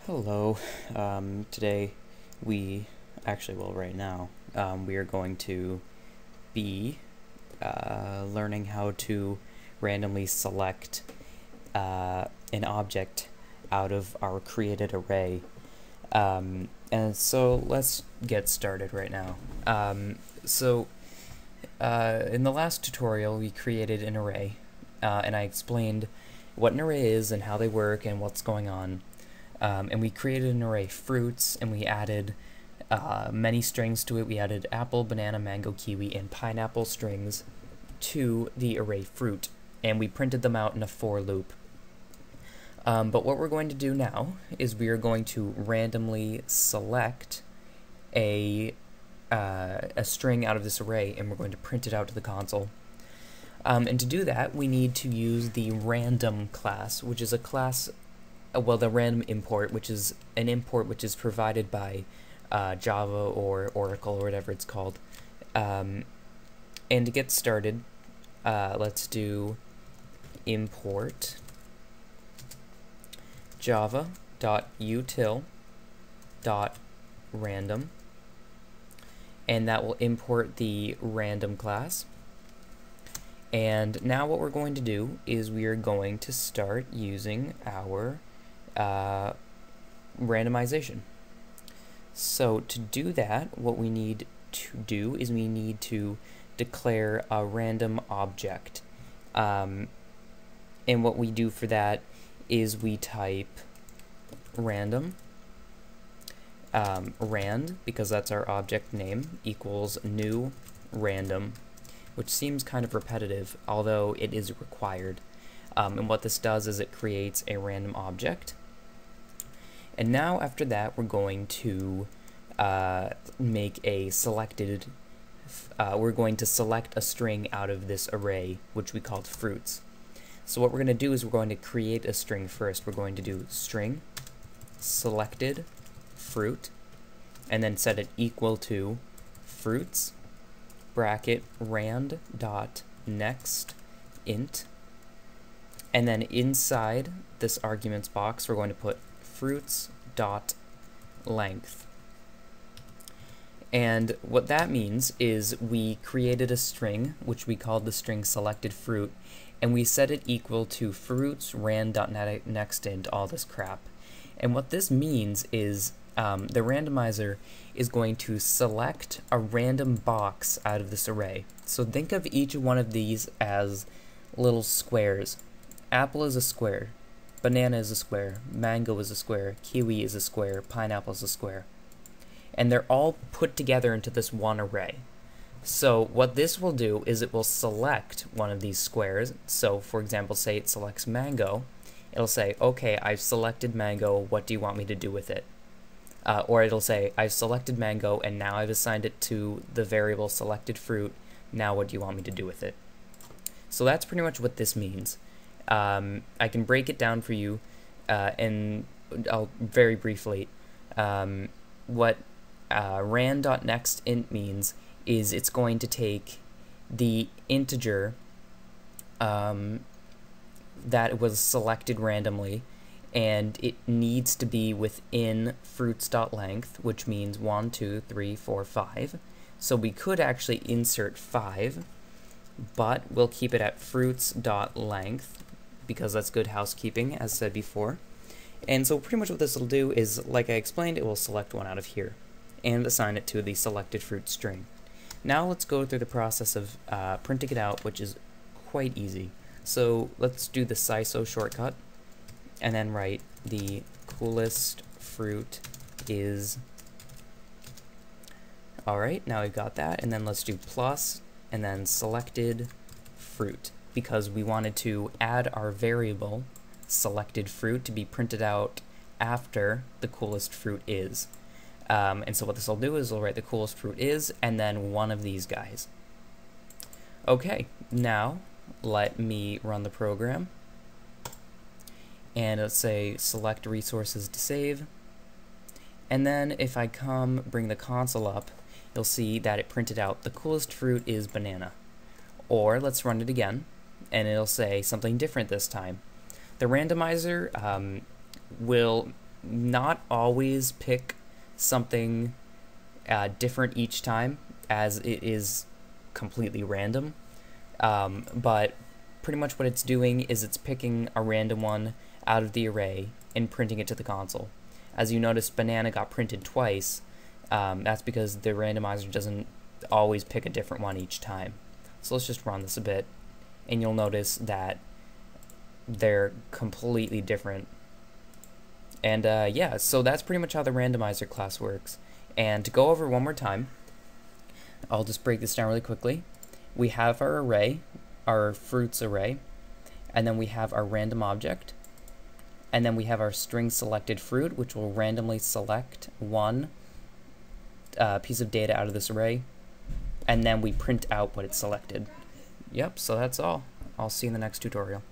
Hello. Today right now, we are going to be learning how to randomly select an object out of our created array. And so let's get started right now. In the last tutorial, we created an array, and I explained what an array is and how they work and what's going on. And we created an array fruits, and we added many strings to it. We added apple, banana, mango, kiwi, and pineapple strings to the array fruit, and we printed them out in a for loop. But what we're going to do now is we are going to randomly select a string out of this array, and we're going to print it out to the console. And to do that, we need to use the random class, which is a class, the random import, which is an import which is provided by Java or Oracle or whatever it's called. And to get started, let's do import java.util.random, and that will import the random class. And now what we're going to do is we are going to start using our randomization. So to do that, what we need to do is we need to declare a random object. And what we do for that is we type random, rand, because that's our object name, equals new random, which seems kind of repetitive, although it is required. And what this does is it creates a random object. And now after that, we're going to make a selected, we're going to select a string out of this array, which we called fruits. So what we're going to do is we're going to create a string first. We're going to do string selected fruit, and then set it equal to fruits bracket rand dot next int, and then inside this arguments box we're going to put fruits dot length. And what that means is we created a string which we called the string selected fruit, and we set it equal to fruits rand dot next int, all this crap. And what this means is the randomizer is going to select a random box out of this array. So think of each one of these as little squares. Apple is a square, banana is a square, mango is a square, kiwi is a square, pineapple is a square. And they're all put together into this one array. So what this will do is it will select one of these squares. So for example, say it selects mango, it'll say, okay, I've selected mango, what do you want me to do with it? Or it'll say, I've selected mango and now I've assigned it to the variable selected fruit, now what do you want me to do with it? So that's pretty much what this means. I can break it down for you, and I'll very briefly. What rand.nextInt means is it's going to take the integer that was selected randomly, and it needs to be within fruits.length, which means 1, 2, 3, 4, 5. So we could actually insert 5, but we'll keep it at fruits.length because that's good housekeeping, as said before. And so pretty much what this will do is, like I explained, it will select one out of here and assign it to the selected fruit string. Now let's go through the process of printing it out, which is quite easy. So let's do the CISO shortcut and then write the coolest fruit is. Alright, now we've got that, and then let's do plus and then selected fruit, because we wanted to add our variable selected fruit to be printed out after the coolest fruit is. And so what this will do is we'll write the coolest fruit is and then one of these guys. Okay, now let me run the program, and let's say select resources to save, and then if I bring the console up, you'll see that it printed out the coolest fruit is banana. Or let's run it again, and it'll say something different this time. The randomizer will not always pick something different each time, as it is completely random. But pretty much what it's doing is it's picking a random one out of the array and printing it to the console. As you notice, banana got printed twice. That's because the randomizer doesn't always pick a different one each time. So let's just run this a bit, and you'll notice that they're completely different. And yeah, so that's pretty much how the randomizer class works. And to go over one more time, I'll just break this down really quickly. We have our array, our fruits array, and then we have our random object, and then we have our string selected fruit, which will randomly select one piece of data out of this array, and then we print out what it selected. Yep, so that's all. I'll see you in the next tutorial.